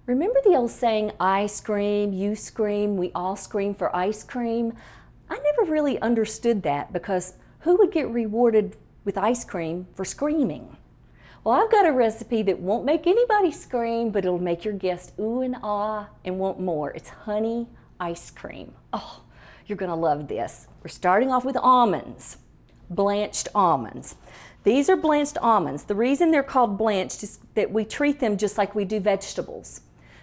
Remember the old saying, I scream, you scream, we all scream for ice cream? I never really understood that because who would get rewarded with ice cream for screaming? Well, I've got a recipe that won't make anybody scream, but it'll make your guests ooh and ah and want more. It's honey ice cream. Oh, you're gonna love this. We're starting off with almonds, blanched almonds. These are blanched almonds. The reason they're called blanched is that we treat them just like we do vegetables.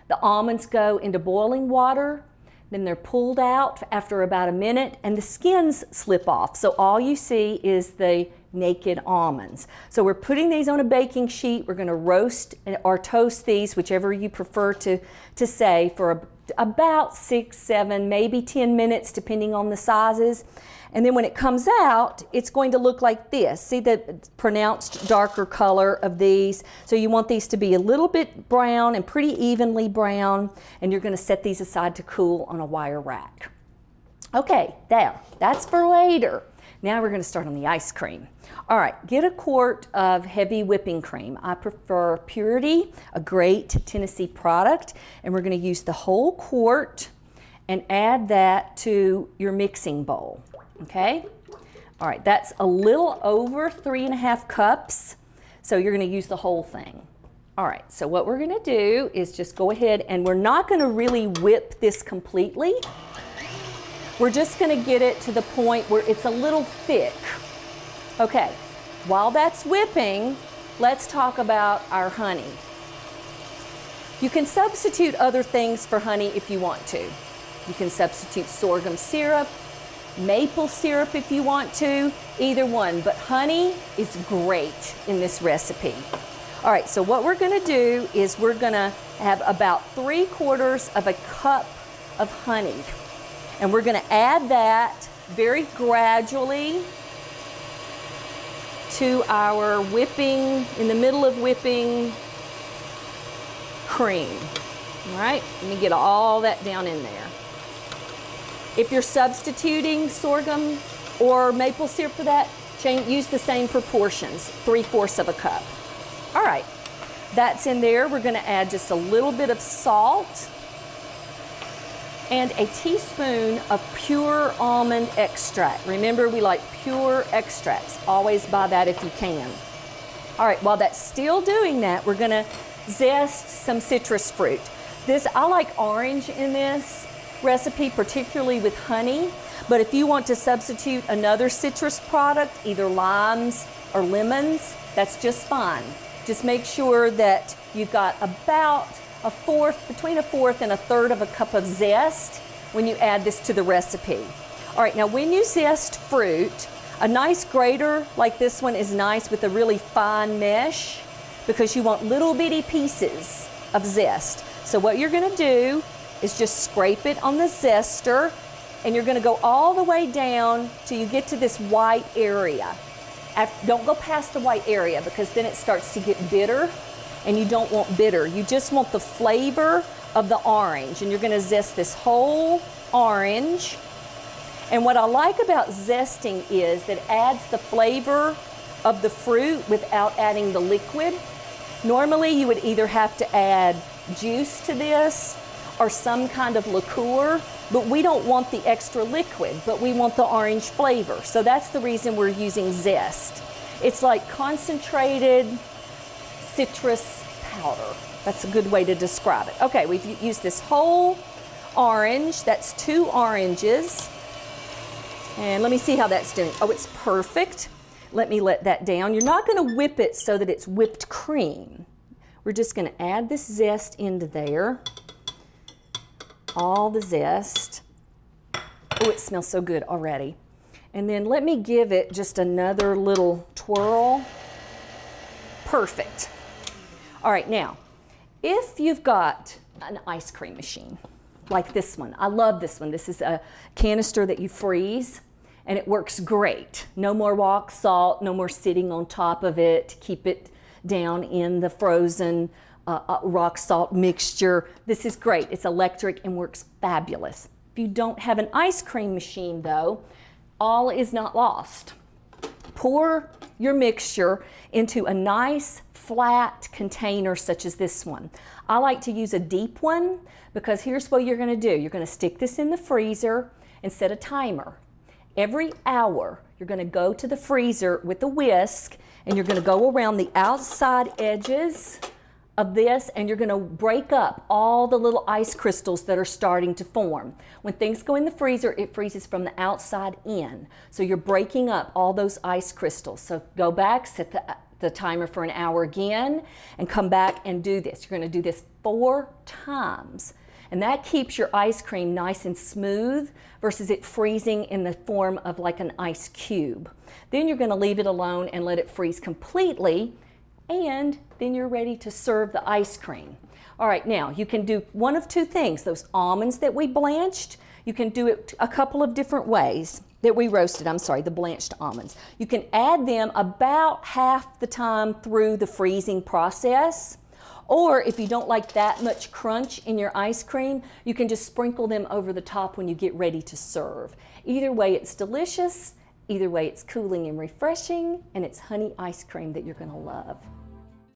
The almonds go into boiling water, then they're pulled out after about a minute and the skins slip off. So all you see is the naked almonds. So we're putting these on a baking sheet. We're going to roast or toast these, whichever you prefer to say, for about 6, 7, maybe 10 minutes, depending on the sizes. And then when it comes out, it's going to look like this. See the pronounced darker color of these? So you want these to be a little bit brown and pretty evenly brown, and you're going to set these aside to cool on a wire rack. Okay, there, that's for later. Now we're going to start on the ice cream. All right, get a quart of heavy whipping cream. I prefer Purity, a great Tennessee product, and we're going to use the whole quart and add that to your mixing bowl. Okay, all right, that's a little over 3½ cups, so you're going to use the whole thing. All right, so what we're going to do is just go ahead, and we're not going to really whip this completely. We're just going to get it to the point where it's a little thick. Okay, while that's whipping, let's talk about our honey. You can substitute other things for honey if you want to. You can substitute sorghum syrup, maple syrup if you want to, either one, but honey is great in this recipe. All right, so what we're going to do is we're going to have about 3/4 of a cup of honey, and we're going to add that very gradually to our whipping, in the middle of whipping cream. All right, let me get all that down in there. If you're substituting sorghum or maple syrup for that, use the same proportions, 3/4 of a cup. All right, that's in there. We're going to add just a little bit of salt and a teaspoon of pure almond extract. Remember, we like pure extracts. Always buy that if you can. All right, while that's still doing that, we're going to zest some citrus fruit. I like orange in this recipe, particularly with honey, but if you want to substitute another citrus product, either limes or lemons, that's just fine. Just make sure that you've got about between 1/4 and 1/3 of a cup of zest when you add this to the recipe. All right, now when you zest fruit, a nice grater like this one is nice with a really fine mesh because you want little bitty pieces of zest. So what you're going to do is just scrape it on the zester, and you're going to go all the way down till you get to this white area. Don't go past the white area because then it starts to get bitter, and you don't want bitter. You just want the flavor of the orange, and you're going to zest this whole orange. And what I like about zesting is that it adds the flavor of the fruit without adding the liquid. Normally you would either have to add juice to this or some kind of liqueur, but we don't want the extra liquid, but we want the orange flavor. So that's the reason we're using zest. It's like concentrated citrus powder. That's a good way to describe it. Okay, we've used this whole orange. That's 2 oranges. And let me see how that's doing. Oh, it's perfect. Let me let that down. You're not going to whip it so that it's whipped cream. We're just going to add this zest into there. All the zest. Oh, it smells so good already. And then let me give it just another little twirl. Perfect. All right, now, if you've got an ice cream machine, like this one, I love this one. This is a canister that you freeze, and it works great. No more rock salt, no more sitting on top of it to keep it down in the frozen rock salt mixture. This is great. It's electric and works fabulous. If you don't have an ice cream machine though, all is not lost. pour your mixture into a nice flat container such as this one. I like to use a deep one because here's what you're going to do. You're going to stick this in the freezer and set a timer. Every hour, you're going to go to the freezer with a whisk and you're going to go around the outside edges of this and you're going to break up all the little ice crystals that are starting to form. When things go in the freezer, it freezes from the outside in. So you're breaking up all those ice crystals. So go back, set the timer for an hour again, and come back and do this. You're going to do this 4 times. And that keeps your ice cream nice and smooth versus it freezing in the form of like an ice cube. Then you're going to leave it alone and let it freeze completely, and then you're ready to serve the ice cream. All right, now you can do one of 2 things. Those almonds that we blanched, you can do it a couple of different ways that we roasted, the blanched almonds. You can add them about half the time through the freezing process. Or if you don't like that much crunch in your ice cream, you can just sprinkle them over the top when you get ready to serve. Either way, it's delicious. Either way, it's cooling and refreshing, and it's honey ice cream that you're going to love.